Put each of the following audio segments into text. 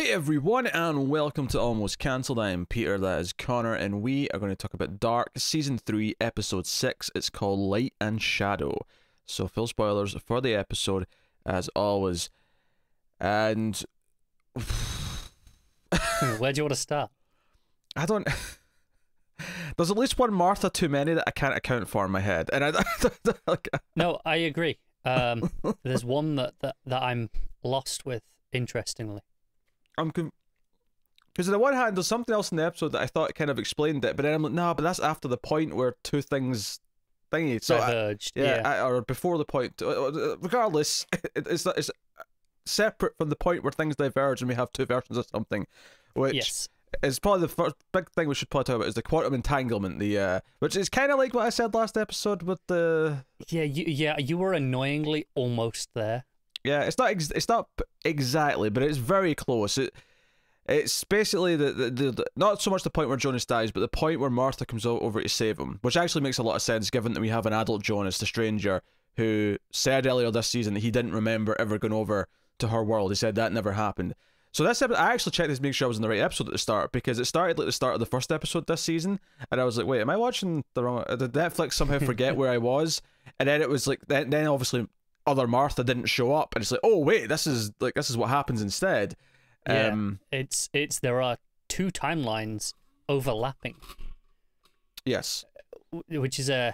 Hey everyone, and welcome to Almost Cancelled. I am Peter, that is Connor, and we are going to talk about Dark, Season 3, Episode 6. It's called Light and Shadow. So, full spoilers for the episode, as always. And... where do you want to start? I don't... There's at least one Martha too many that I can't account for in my head. And No, I agree. There's one that I'm lost with, interestingly. Because on the one hand, there's something else in the episode that I thought kind of explained it, but then I'm like, nah, but that's after the point where two things thingy. So diverged, or before the point. Regardless, it's separate from the point where things diverge and we have two versions of something, which is probably the first big thing we should probably talk about is the quantum entanglement. Which is kind of like what I said last episode with the you were annoyingly almost there. Yeah, it's not exactly, but it's very close. It's basically the not so much the point where Jonas dies, but the point where Martha comes over to save him, which actually makes a lot of sense given that we have an adult Jonas, the stranger, who said earlier this season that he didn't remember ever going over to her world. He said that never happened. So this episode, I actually checked this to make sure I was in the right episode at the start, because it started like the start of the first episode this season, and I was like, wait, am I watching the wrong... Did Netflix somehow forget where I was? And then it was like, then obviously... other Martha didn't show up, and it's like, oh wait, this is what happens instead. Yeah, it's there are two timelines overlapping. Yes, which is I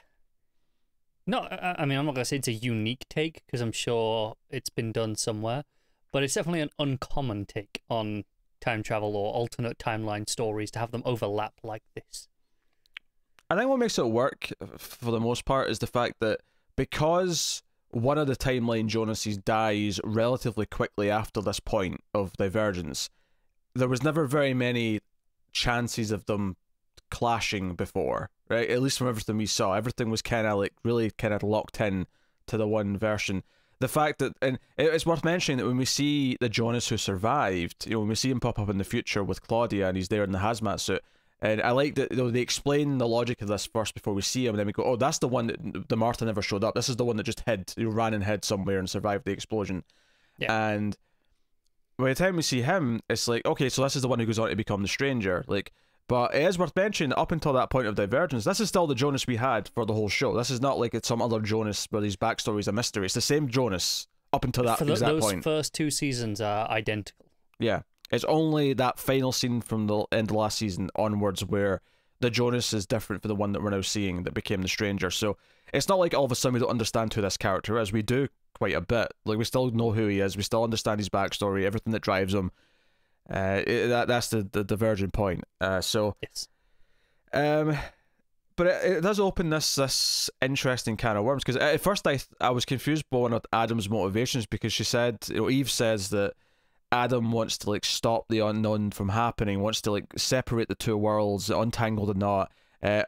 mean, I'm not gonna say it's a unique take because I'm sure it's been done somewhere, but it's definitely an uncommon take on time travel or alternate timeline stories to have them overlap like this. I think what makes it work for the most part is the fact that because one of the timeline Jonases dies relatively quickly after this point of divergence, there was never very many chances of them clashing before, right? At least from everything we saw, everything was kind of like really kind of locked in to the one version. The fact that, and it's worth mentioning that when we see the Jonas who survived, when we see him pop up in the future with Claudia and he's there in the hazmat suit, and I like that they explain the logic of this first before we see him, and then we go, oh, that's the one that the Martha never showed up. This is the one that just ran and hid somewhere and survived the explosion. Yeah. And by the time we see him, it's like, okay, so this is the one who goes on to become the stranger. But it is worth mentioning, up until that point of divergence, this is still the Jonas we had for the whole show. This is not like it's some other Jonas where these backstories are mystery. It's the same Jonas up until that exact point. Those first two seasons are identical. Yeah. It's only that final scene from the end of last season onwards where the Jonas is different for the one that we're now seeing that became the stranger. So it's not like all of a sudden we don't understand who this character is. We do quite a bit. Like, we still know who he is. We still understand his backstory, everything that drives him. That's the divergent point. Yes. But it does open this interesting can of worms, because at first I was confused by one of Adam's motivations, because she said, Eve says that Adam wants to stop the unknown from happening, wants to separate the two worlds, untangle the knot.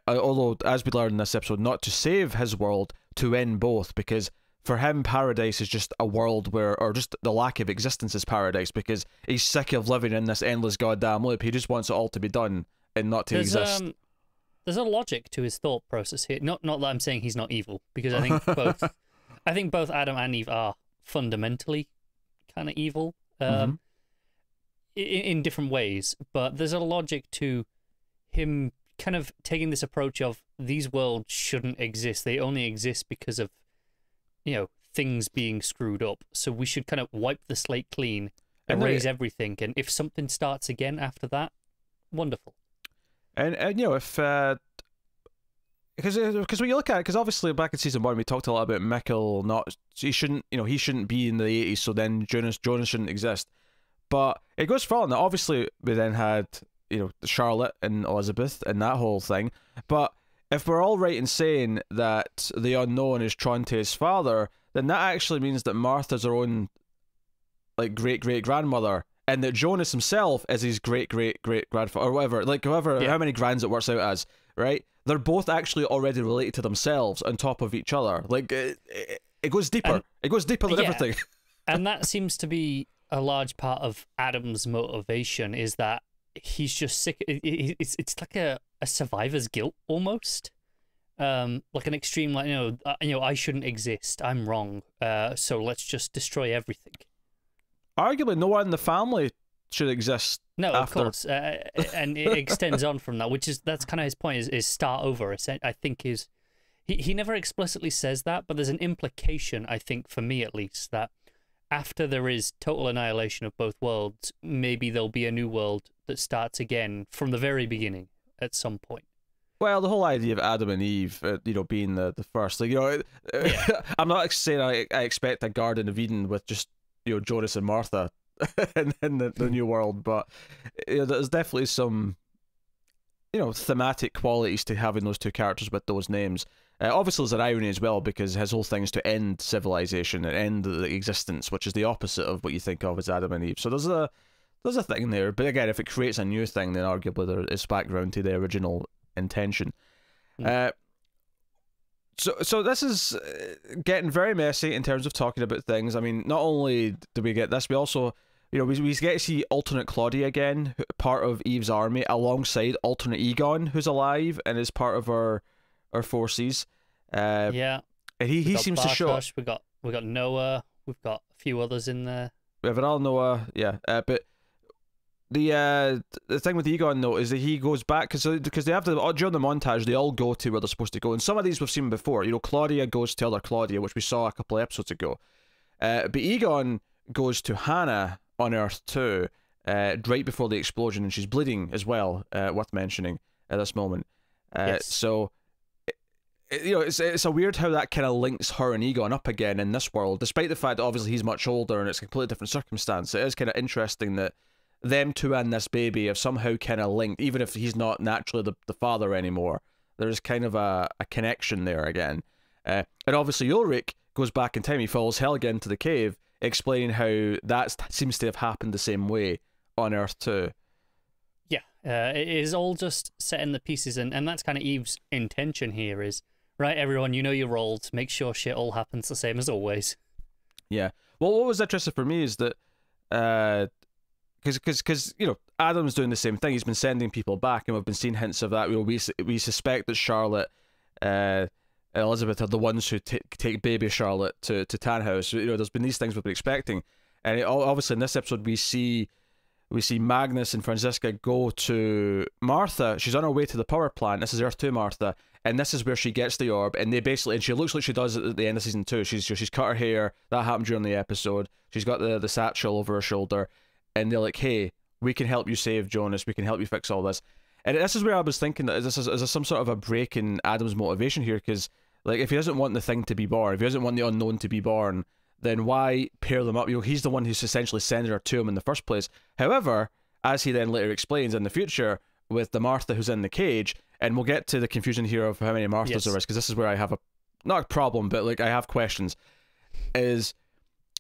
Although, as we learned in this episode, not to save his world, to end both, because for him paradise is just a world where, or just the lack of existence is paradise, because he's sick of living in this endless goddamn loop. He just wants it all to be done and not to exist. There's a logic to his thought process here. Not that I'm saying he's not evil, because I think both Adam and Eve are fundamentally kind of evil. In different ways, but there's a logic to him kind of taking this approach of these worlds shouldn't exist. They only exist because of, things being screwed up. So we should kind of wipe the slate clean, erase everything, and if something starts again after that, wonderful. And if because when you look at it, because obviously back in season 1 we talked a lot about Mikkel he shouldn't be in the 80s, so then Jonas shouldn't exist. But it goes further than that. Obviously we then had Charlotte and Elizabeth and that whole thing. But if we're all right in saying that the unknown is drawn to his father, then that actually means that Martha's her own great-great-grandmother, and that Jonas himself is his great-great-great-grandfather, or whatever, how many grands it works out as, right? They're both actually already related to themselves on top of each other. It goes deeper. It goes deeper than everything. And that seems to be a large part of Adam's motivation, is that he's just sick. It's like a survivor's guilt almost. Like an extreme, I shouldn't exist. I'm wrong. So let's just destroy everything. Arguably, no one in the family should exist. No, after. of course, and it extends on from that, that's kind of his point. Is start over? I think he never explicitly says that, but there's an implication, I think, for me at least, that after there is total annihilation of both worlds, maybe there'll be a new world that starts again from the very beginning at some point. Well, the whole idea of Adam and Eve, being the first, like, Yeah. I'm not saying I expect a Garden of Eden with just, Jonas and Martha in the new world, but there's definitely some, thematic qualities to having those two characters with those names. Obviously, there's an irony as well, because his whole thing is to end civilization and end the existence, which is the opposite of what you think of as Adam and Eve. So there's a thing there. But again, if it creates a new thing, then arguably there is background to the original intention. So this is getting very messy in terms of talking about things. I mean, not only do we get this, we also, we get to see alternate Claudia again, part of Eve's army, alongside alternate Egon, who's alive and is part of our forces. Yeah. And he seems to show. We got Noah. We've got a few others in there. We have Noah. Yeah. But the thing with Egon though is that he goes back because they have during the montage they all go to where they're supposed to go, and some of these we've seen before. Claudia goes to other Claudia, which we saw a couple of episodes ago. But Egon goes to Hannah on Earth 2, right before the explosion, and she's bleeding as well. Worth mentioning at this moment. Yes. So. It's a weird how that kind of links her and Egon up again in this world, despite the fact that obviously he's much older and it's a completely different circumstance. It is kind of interesting that them two and this baby have somehow kind of linked, even if he's not naturally the father anymore. There's kind of a connection there again. And obviously Ulrich goes back in time. He follows Helga into the cave, explaining how that seems to have happened the same way on Earth too. Yeah, it is all just setting the pieces, and that's kind of Eve's intention here is, right, everyone, you know your roles, make sure shit all happens the same as always. Yeah. Well, what was interesting for me is that, because Adam's doing the same thing. He's been sending people back, and we've been seeing hints of that. We suspect that Charlotte, and Elizabeth are the ones who take baby Charlotte to Tannhaus. There's been these things we've been expecting, and obviously in this episode we see Magnus and Franziska go to Martha. She's on her way to the power plant. This is Earth 2 Martha, and this is where she gets the orb, and she looks like she does at the end of season 2. She's cut her hair. That happened during the episode. She's got the satchel over her shoulder, and they're like, hey, we can help you save Jonas, we can help you fix all this. And this is where I was thinking that is this some sort of a break in Adam's motivation here, because like if he doesn't want the thing to be born, if he doesn't want the unknown to be born, then why pair them up? He's the one who's essentially sending her to him in the first place. However, as he then later explains in the future with the Martha who's in the cage, and we'll get to the confusion here of how many Marthas there is, because this is where I have not a problem, but like I have questions, is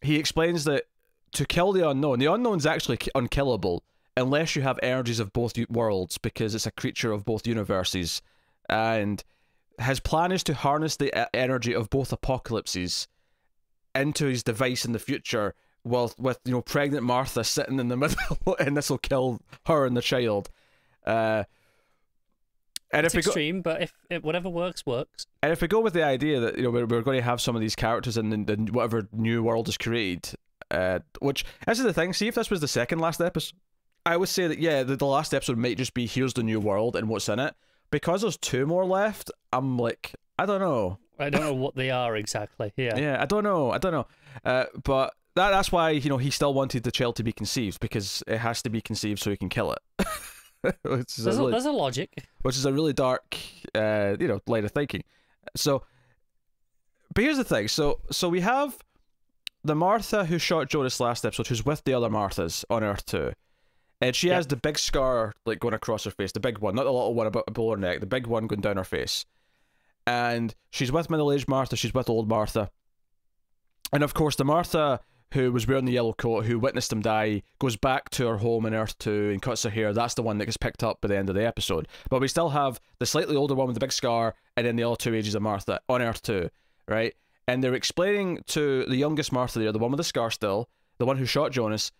he explains that to kill the unknown's actually unkillable unless you have energies of both worlds, because it's a creature of both universes, and his plan is to harness the energy of both apocalypses into his device in the future, with pregnant Martha sitting in the middle, and this will kill her and the child. And it's extreme, but if whatever works. And if we go with the idea that we're going to have some of these characters in the whatever new world is created, which this is the thing. See, if this was the second last episode, I would say that the last episode might just be here's the new world and what's in it. Because there's 2 more left, I'm like, I don't know. I don't know what they are exactly. Yeah, I don't know. But that's why he still wanted the child to be conceived, because it has to be conceived so he can kill it. There's a logic, which is a really dark, line of thinking. So, but here's the thing. So we have the Martha who shot Jonas last episode, who's with the other Marthas on Earth 2. And she has the big scar like going across her face, the big one, not the little one below her neck, the big one going down her face. And she's with middle-aged Martha, she's with old Martha. And of course the Martha who was wearing the yellow coat, who witnessed him die, goes back to her home on Earth 2 and cuts her hair. That's the one that gets picked up by the end of the episode. But we still have the slightly older one with the big scar, and then the other 2 ages of Martha on Earth 2, right? And they're explaining to the youngest Martha there, the one with the scar still, the one who shot Jonas,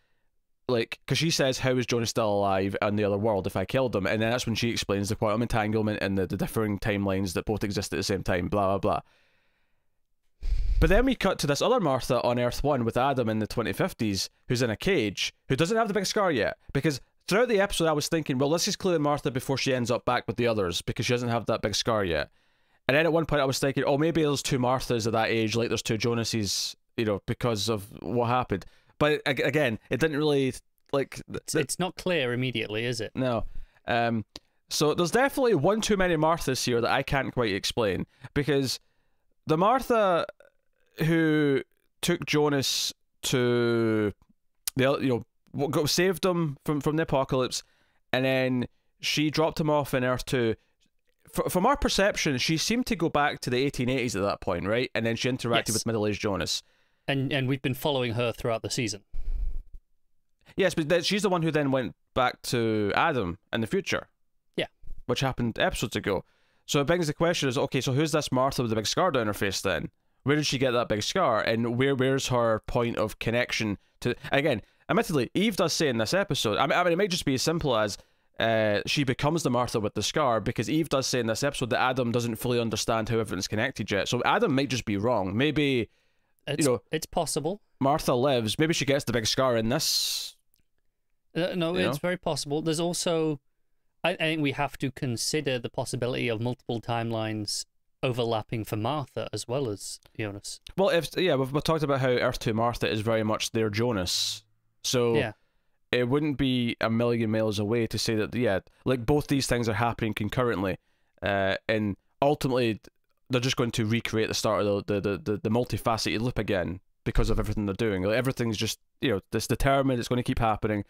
like, because she says, how is Jonas still alive in the other world if I killed him? And then that's when she explains the quantum entanglement and the differing timelines that both exist at the same time, blah, blah, blah. But then we cut to this other Martha on Earth 1 with Adam in the 2050s, who's in a cage, who doesn't have the big scar yet. Because throughout the episode I was thinking, well, this is clearly Martha before she ends up back with the others, because she doesn't have that big scar yet. And then at one point I was thinking, oh, maybe there's two Marthas at that age, like there's two Jonases, you know, because of what happened. But again, it didn't really, like... It's not clear immediately, is it? No. So there's definitely one too many Marthas here that I can't quite explain, because the Martha who took Jonas to the, you know, saved him from the apocalypse, and then she dropped him off in Earth 2. From our perception, she seemed to go back to the 1880s at that point, right? And then she interacted with middle-aged Jonas. And we've been following her throughout the season. Yes, but she's the one who then went back to Adam in the future. Yeah. Which happened episodes ago. So it begs the question is, okay, so who's this Martha with the big scar down her face then? Where did she get that big scar? And where's her point of connection to... Again, admittedly, Eve does say in this episode... I mean, it might just be as simple as she becomes the Martha with the scar, because Eve does say in this episode that Adam doesn't fully understand how everything's connected yet. So Adam might just be wrong. Maybe, it's possible. Martha lives. Maybe she gets the big scar in this... No, it's very possible. There's also... I think we have to consider the possibility of multiple timelines overlapping for Martha as well as Jonas. Well, we've talked about how Earth 2 Martha is very much their Jonas. So it wouldn't be a million miles away to say that, like both these things are happening concurrently. And ultimately, they're just going to recreate the start of the multifaceted loop again because of everything they're doing. Like, everything's just, it's determined, it's going to keep happening.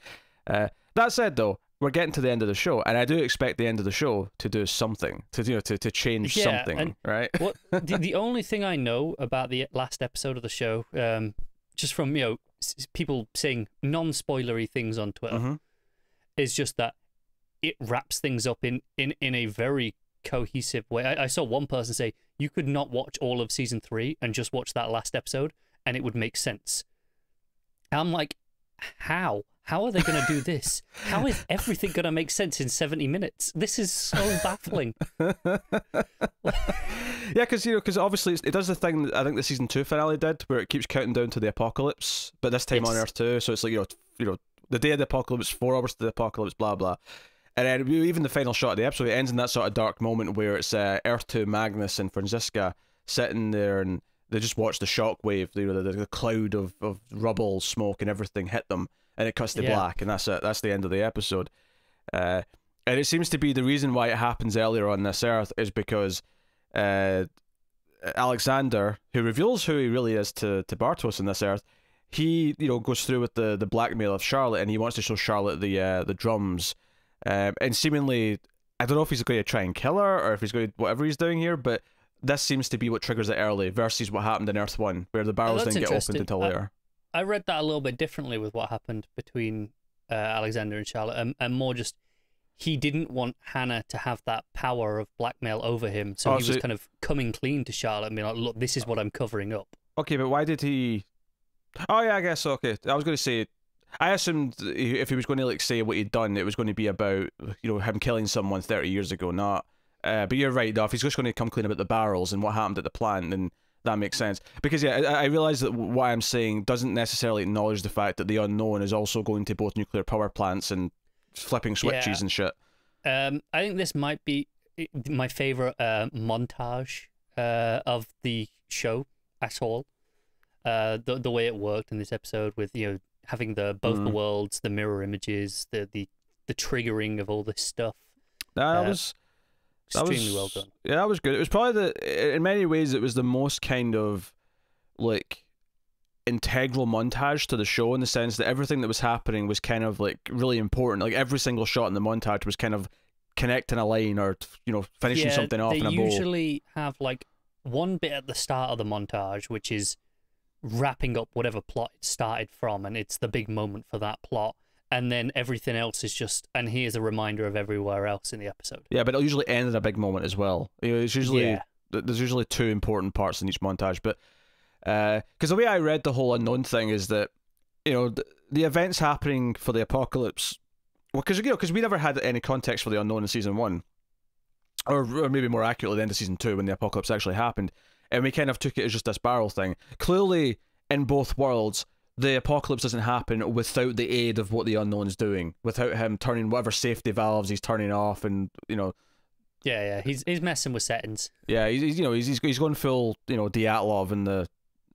That said, though, we're getting to the end of the show, and I do expect the end of the show to do something, to change something, right? What the only thing I know about the last episode of the show, just from people saying non-spoilery things on Twitter, is just that it wraps things up in a very cohesive way. I saw one person say you could not watch all of season 3 and just watch that last episode, and it would make sense. And I'm like, how? How are they going to do this? How is everything going to make sense in 70 minutes? This is so baffling. Because obviously it does the thing that I think the season 2 finale did, where it keeps counting down to the apocalypse, but this time on Earth 2. So it's like the day of the apocalypse, 4 hours to the apocalypse, blah blah. And then even the final shot of the episode, it ends in that sort of dark moment where it's Earth 2 Magnus and Franziska sitting there, and they just watch the shockwave, the cloud of rubble, smoke, and everything hit them. And it cuts to black, and that's it. That's the end of the episode. And it seems to be the reason why it happens earlier on this Earth is because Alexander, who reveals who he really is to Bartos in this Earth, he goes through with the blackmail of Charlotte, and he wants to show Charlotte the drums. And seemingly, I don't know if he's going to try and kill her or if he's going to whatever he's doing here, but this seems to be what triggers it early versus what happened in Earth 1, where the barrels didn't get opened until later. I read that a little bit differently with what happened between Alexander and Charlotte, and more just he didn't want Hannah to have that power of blackmail over him, so he was kind of coming clean to Charlotte and being like, look, this is what I'm covering up. Okay, but why did he... Oh yeah, I guess, okay. I was going to say, I assumed if he was going to say what he'd done, it was going to be about him killing someone 30 years ago, not... but you're right, though, if he's just going to come clean about the barrels and what happened at the plant, then that makes sense. Because, I realise that what I'm saying doesn't necessarily acknowledge the fact that the unknown is also going to both nuclear power plants and flipping switches and shit. I think this might be my favourite montage of the show at all. The way it worked in this episode with, having both the worlds, the mirror images, the triggering of all this stuff. That was... Extremely well done. Yeah, that was good. It was probably in many ways, it was the most kind of, like, integral montage to the show, in the sense that everything that was happening was kind of, like, really important. Like, every single shot in the montage was kind of connecting a line or, finishing something off in a bow. They usually have, like, one bit at the start of the montage, which is wrapping up whatever plot it started from, and it's the big moment for that plot. And then everything else is just, and here's a reminder of everywhere else in the episode. Yeah, but it'll usually end at a big moment as well. It's usually there's usually 2 important parts in each montage. But because the way I read the whole unknown thing is that the events happening for the apocalypse, well, because we never had any context for the unknown in season 1, or maybe more accurately, the end of season 2 when the apocalypse actually happened. and we kind of took it as just this barrel thing. Clearly, in both worlds, the apocalypse doesn't happen without the aid of what the Unknown's doing, without him turning whatever safety valves he's turning off, and Yeah, he's messing with settings. Yeah, he's going full Dyatlov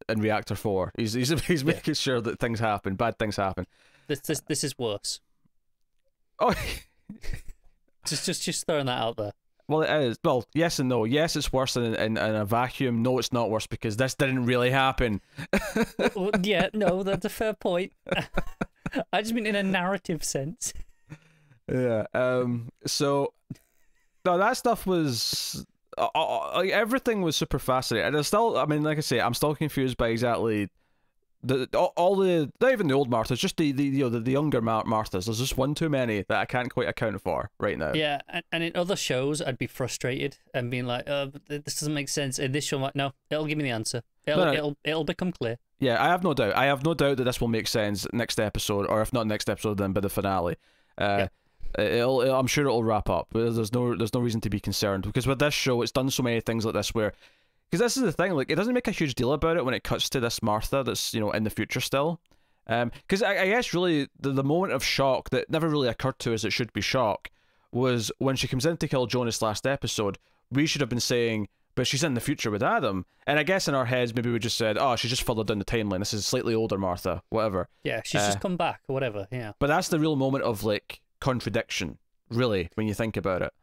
in Reactor 4. He's making sure that things happen, bad things happen. This is worse. Oh, just throwing that out there. Well, it is. Well, yes and no. Yes, it's worse in a vacuum. No, it's not worse because this didn't really happen. Well, yeah, no, that's a fair point. I just mean in a narrative sense. Yeah. So, no, that stuff was like everything was super fascinating. And still, I mean, like I say, I'm still confused by exactly all the not even the old Marthas, just the younger Marthas. There's just one too many that I can't quite account for right now. Yeah, and in other shows, I'd be frustrated and being like, this doesn't make sense. In this show, I'm like, no, it'll give me the answer. It'll become clear. Yeah, I have no doubt. I have no doubt that this will make sense next episode, or if not next episode, then by the finale. I'm sure it'll wrap up. There's no reason to be concerned because with this show, it's done so many things like this where. Because this is the thing, like, it doesn't make a huge deal about it when it cuts to this Martha that's, in the future still. Because I guess really the moment of shock that never really occurred to us it should be shock was when she comes in to kill Jonas last episode, we should have been saying, but she's in the future with Adam. And I guess in our heads, maybe we just said, oh, she's just followed down the timeline. This is slightly older Martha, whatever. Yeah, she's just come back or whatever, yeah. But that's the real moment of, like, contradiction, really, when you think about it.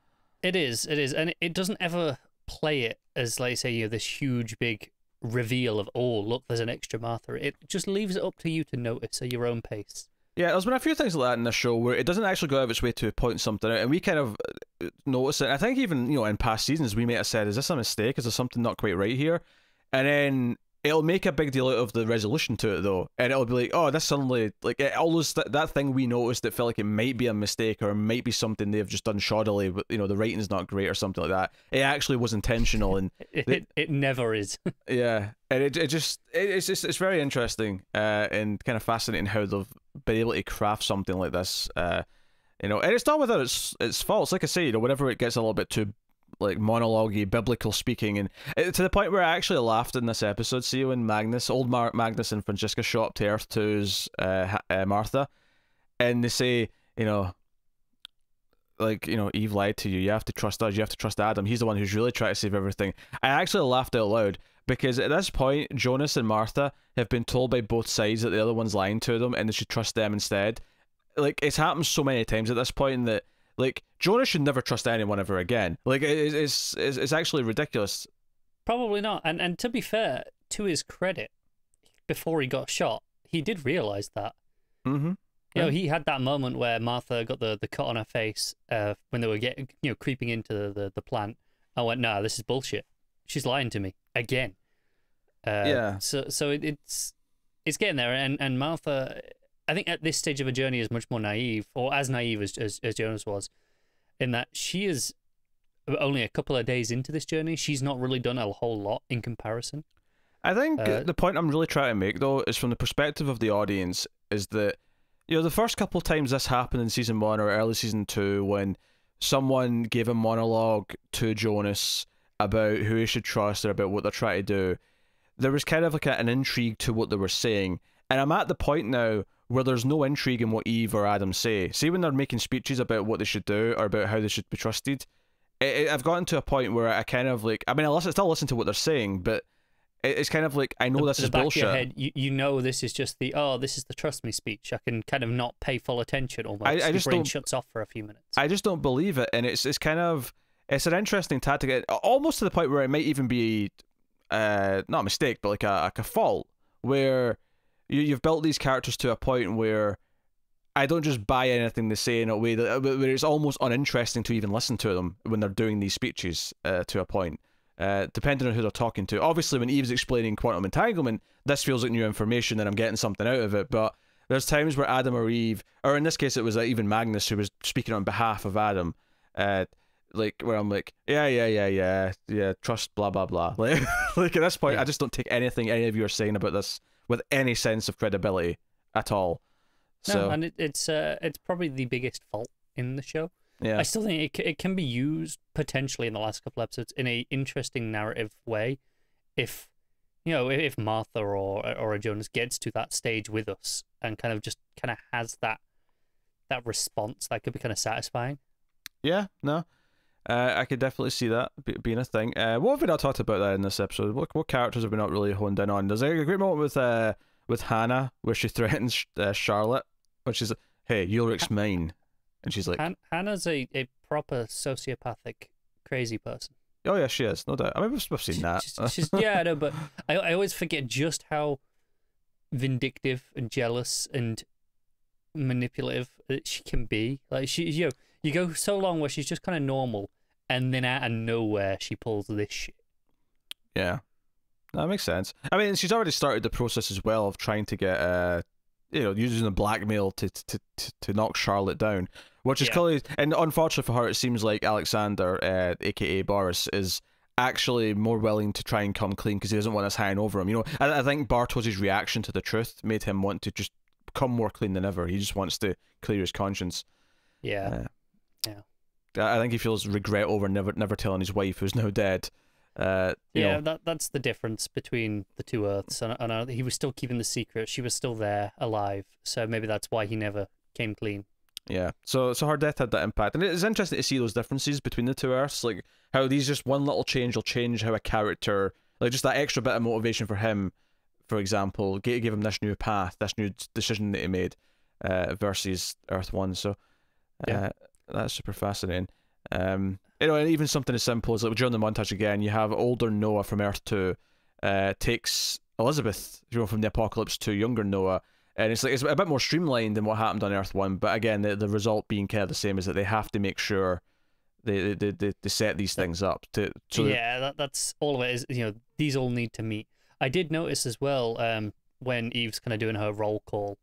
It is. And it doesn't ever play it as, like, say, this huge big reveal of, oh, look, there's an extra Martha. It just leaves it up to you to notice at your own pace. Yeah, there's been a few things like that in this show where it doesn't actually go out of its way to point something out, and we kind of notice it. I think even, in past seasons we may have said, is this a mistake? Is there something not quite right here? And then it'll make a big deal out of the resolution to it, though, and it'll be like, oh, this suddenly, like, that thing we noticed that felt like it might be a mistake or it might be something they've just done shoddily, but, the writing's not great or something like that. It actually was intentional, and it never is. Yeah, and it's very interesting and kind of fascinating how they've been able to craft something like this, and it's not without its faults. Like I say, whenever it gets a little bit too like monologue-y, biblical speaking, and to the point where I actually laughed in this episode. See when Magnus and Francesca show up to Earth 2's Martha, and they say, Eve lied to you. You have to trust us. You have to trust Adam. He's the one who's really trying to save everything. I actually laughed out loud because at this point, Jonas and Martha have been told by both sides that the other one's lying to them, and they should trust them instead. Like, it's happened so many times at this point that. Like, Jonas should never trust anyone ever again. Like, it's actually ridiculous. Probably not. And to be fair, to his credit, before he got shot, he did realise that. Mm-hmm. He had that moment where Martha got the cut on her face when they were creeping into the plant. I went, nah, this is bullshit. She's lying to me again. Yeah. So it's getting there, and Martha, I think at this stage of her journey is much more naive, or as naive as Jonas was, in that she is only a couple of days into this journey. She's not really done a whole lot in comparison. I think the point I'm really trying to make, though, is from the perspective of the audience, is that, the first couple of times this happened in Season 1 or early Season 2, when someone gave a monologue to Jonas about who he should trust or about what they're trying to do, there was kind of like an intrigue to what they were saying. And I'm at the point now where there's no intrigue in what Eve or Adam say. See, when they're making speeches about what they should do or about how they should be trusted, I've gotten to a point where I kind of like, I mean, I still listen to what they're saying, but it's kind of like, I know this is bullshit. Of your head, this is just this is the trust me speech. I can kind of not pay full attention almost. I just Your brain shuts off for a few minutes. I just don't believe it, and it's kind of, it's an interesting tactic, almost to the point where it might even be, not a mistake, but like a fault, where you've built these characters to a point where I don't just buy anything they say in a way that where it's almost uninteresting to even listen to them when they're doing these speeches to a point, depending on who they're talking to. Obviously, when Eve's explaining quantum entanglement, this feels like new information and I'm getting something out of it, but there's times where Adam or Eve, or in this case it was even Magnus who was speaking on behalf of Adam, like where I'm like, yeah, trust, blah blah blah. Like at this point, I just don't take anything any of you are saying about this with any sense of credibility at all. No, and it's probably the biggest fault in the show. Yeah, I still think it can be used potentially in the last couple episodes in a interesting narrative way, if if Martha or a Jonas gets to that stage with us and kind of has that response, that could be kind of satisfying. Yeah, no. I could definitely see that being a thing. What have we not talked about that in this episode? What characters have we not really honed in on? There's a great moment with Hannah where she threatens Charlotte, which is, "Hey, Ulrich's mine," and she's like, Hannah's a proper sociopathic, crazy person. "Oh yeah, she is, no doubt." I mean, we've seen that. She's yeah, I know, but I always forget just how vindictive and jealous and manipulative that she can be. Like you go so long where she's just kind of normal, and then out of nowhere she pulls this shit. Yeah, that makes sense. I mean, she's already started the process as well of trying to get using the blackmail to knock Charlotte down, which is clearly, and unfortunately for her, it seems like Alexander, aka Boris, is actually more willing to try and come clean because he doesn't want us hanging over him. I think Bartos' reaction to the truth made him want to just come more clean than ever. He just wants to clear his conscience. Yeah. I think he feels regret over never telling his wife, who's now dead. That's the difference between the two Earths. And he was still keeping the secret. She was still there, alive. So maybe that's why he never came clean. Yeah. So her death had that impact, and it's interesting to see those differences between the two Earths, like how these just one little change will change how a character, like just that extra bit of motivation for him, for example, gave him this new path, this new decision that he made, versus Earth 1. So that's super fascinating. And even something as simple as, like, during the montage again, you have older Noah from Earth 2 takes Elizabeth, from the apocalypse to younger Noah, and it's a bit more streamlined than what happened on Earth 1, but again, the result being kind of the same, is that they have to make sure they set these things up that's all of it. Is these all need to meet. I did notice as well, when Eve's kind of doing her roll call,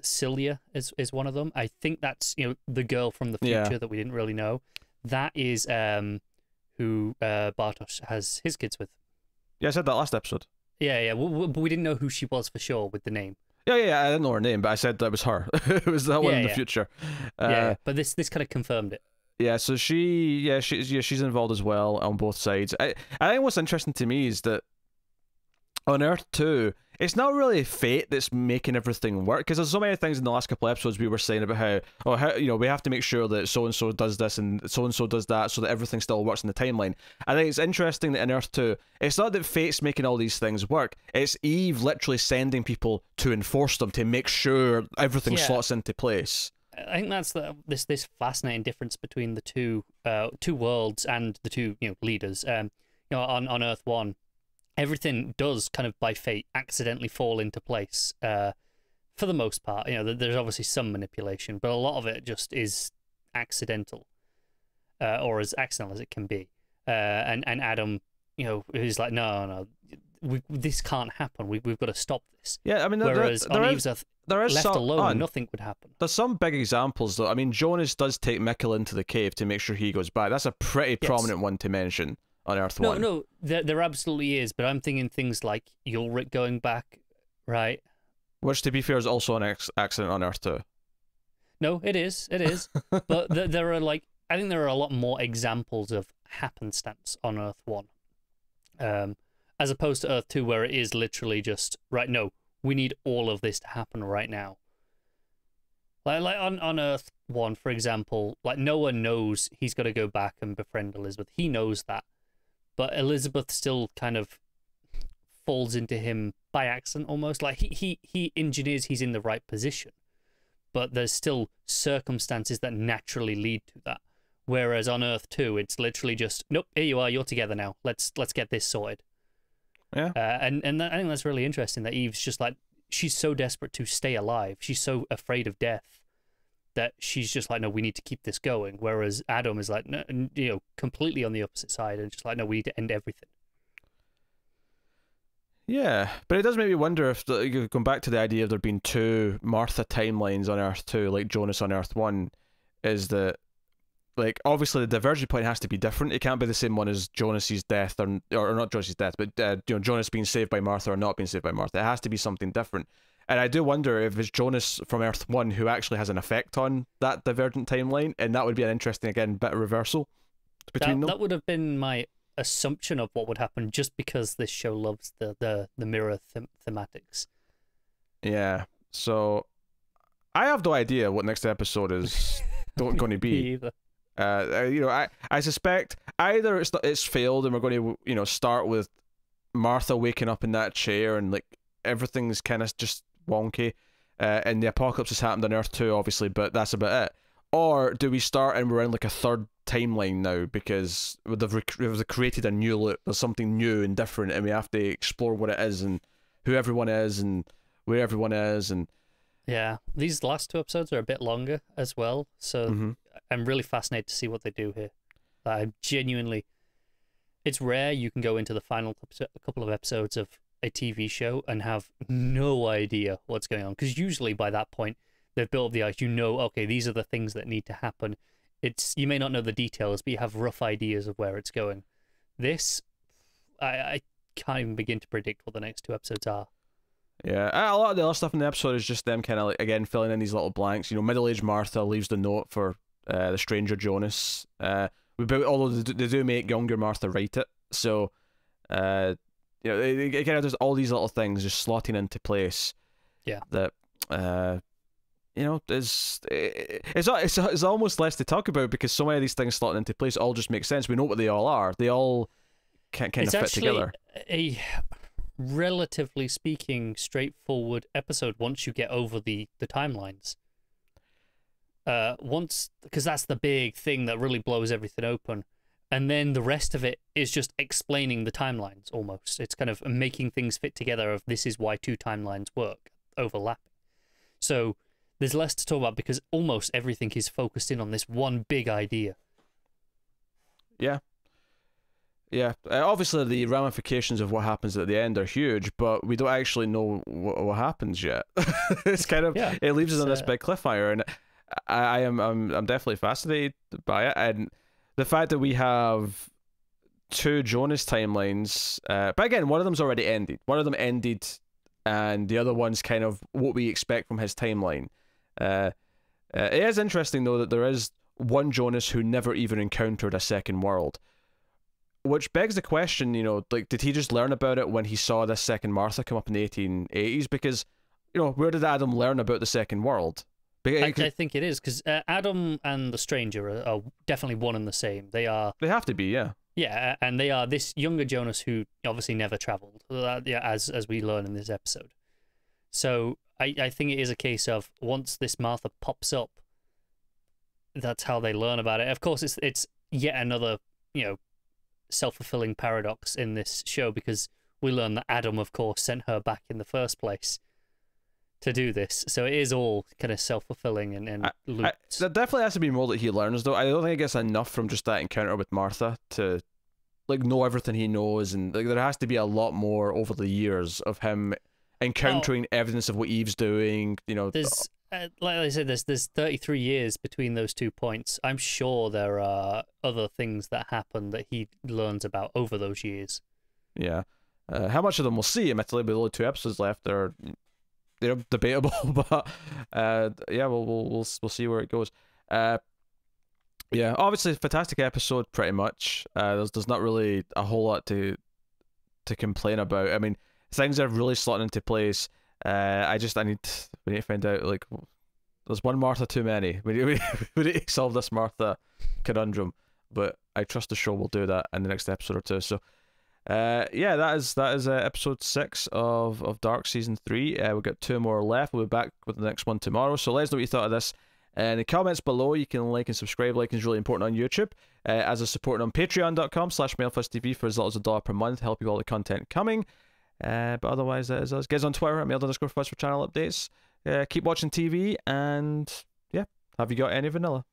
Celia is one of them. I think that's the girl from the future that we didn't really know. That is who Bartosz has his kids with. Yeah, I said that last episode. Yeah. But we didn't know who she was for sure with the name. Yeah, I didn't know her name, but I said that was her. It was that one in the future. But this kind of confirmed it. Yeah, so she's involved as well on both sides. I think what's interesting to me is that on Earth 2, it's not really fate that's making everything work, because there's so many things in the last couple of episodes we were saying about how we have to make sure that so-and-so does this and so-and-so does that so that everything still works in the timeline. I think it's interesting that in Earth 2, it's not that fate's making all these things work, it's Eve literally sending people to enforce them, to make sure everything slots into place. I think that's this fascinating difference between the two worlds and the two leaders. On Earth 1, everything does kind of by fate accidentally fall into place, for the most part. There's obviously some manipulation, but a lot of it just is accidental, or as accidental as it can be. And Adam, who's like, no, this can't happen. We've got to stop this. Yeah, I mean, whereas on Eve's Earth, left alone, nothing would happen. There's some big examples, though. I mean, Jonas does take Mikkel into the cave to make sure he goes back. That's a pretty prominent one to mention on Earth 1. No, there absolutely is, but I'm thinking things like Ulrich going back, right? Which, to be fair, is also an accident on Earth 2. No, it is. But there are I think there are a lot more examples of happenstance on Earth 1, as opposed to Earth 2, where it is literally just, right, no, we need all of this to happen right now. Like on Earth 1, for example, Noah knows he's got to go back and befriend Elizabeth. He knows that. But Elizabeth still kind of falls into him by accident almost. Like he engineers he's in the right position, but there's still circumstances that naturally lead to that. Whereas on Earth 2, it's literally just, nope, here you are, you're together now. Let's get this sorted. Yeah. I think that's really interesting that Eve's just she's so desperate to stay alive. She's so afraid of death that she's just like, no, we need to keep this going. Whereas Adam is like, no, completely on the opposite side and just like, no, we need to end everything. Yeah, but it does make me wonder if, going back to the idea of there being two Martha timelines on Earth 2, like Jonas on Earth 1, is that, obviously the divergent point has to be different. It can't be the same one as Jonas's death, or not Jonas's death, but Jonas being saved by Martha or not being saved by Martha. It has to be something different. And I do wonder if it's Jonas from Earth 1 who actually has an effect on that divergent timeline, and that would be an interesting, again, bit of reversal between them. That would have been my assumption of what would happen just because this show loves the mirror thematics. Yeah. So I have no idea what next episode is going to be. Either. I suspect either it's failed and we're going to start with Martha waking up in that chair and like everything's kind of just wonky, and the apocalypse has happened on Earth too, obviously, but that's about it. Or do we start and we're in like a third timeline now because they've created a new loop? There's something new and different, and we have to explore what it is and who everyone is and where everyone is. And yeah, these last 2 episodes are a bit longer as well, so I'm really fascinated to see what they do here. I'm genuinely, it's rare you can go into the final couple of episodes of a TV show and have no idea what's going on, because usually by that point they've built up the ice. Okay, these are the things that need to happen. You may not know the details, but you have rough ideas of where it's going. This, I can't even begin to predict what the next 2 episodes are. Yeah, a lot of the other stuff in the episode is just them kind of like, again, filling in these little blanks. Middle-aged Martha leaves the note for the stranger Jonas. Although they do make younger Martha write it, so it kind of does all these little things just slotting into place. Yeah. That it's almost less to talk about because so many of these things slotting into place all just make sense. We know what they all are. They all kind of fit together. A relatively speaking straightforward episode once you get over the timelines. Because that's the big thing that really blows everything open. And then the rest of it is just explaining the timelines almost. It's kind of making things fit together of this is why 2 timelines work, overlapping. So there's less to talk about because almost everything is focused in on this one big idea. Yeah. Yeah. Obviously the ramifications of what happens at the end are huge, but we don't actually know what happens yet. It's kind of, it leaves us on this big cliffhanger, and I'm definitely fascinated by it. And the fact that we have 2 Jonas timelines, but again, one of them's already ended. One of them ended, and the other one's kind of what we expect from his timeline. It is interesting though that there is one Jonas who never even encountered a second world, which begs the question, like, did he just learn about it when he saw this second Martha come up in the 1880s? Because, where did Adam learn about the second world? I think it is, because Adam and the stranger are definitely one and the same. They have to be, yeah. Yeah, and they are this younger Jonas who obviously never travelled, as we learn in this episode. So I think it is a case of once this Martha pops up, that's how they learn about it. Of course, it's yet another, self-fulfilling paradox in this show, because we learn that Adam, of course, sent her back in the first place to do this, so it is all kind of self-fulfilling and looped. There definitely has to be more that he learns, though. I don't think it gets enough from just that encounter with Martha to like know everything he knows, and like there has to be a lot more over the years of him encountering evidence of what Eve's doing. There's like I said, there's 33 years between those 2 points. I'm sure there are other things that happen that he learns about over those years. Yeah, how much of them we'll see? Admittedly, with only 2 episodes left, they're debatable, but we'll see where it goes. Obviously fantastic episode, pretty much. There's not really a whole lot to complain about. I mean, things are really slotting into place. We need to find out, like, there's one Martha too many. We need to solve this Martha conundrum, but I trust the show will do that in the next episode or 2. So that is episode 6 of Dark season 3. We've got 2 more left. We'll be back with the next one tomorrow, so let us know what you thought of this in the comments below. You can like and subscribe. Liking is really important on YouTube, as a support on patreon.com/MailFuzzTV for as little as $1 per month, help you all the content coming. But otherwise, that is us. Guys on Twitter at mail_fuzz for channel updates. Keep watching TV, and have you got any vanilla?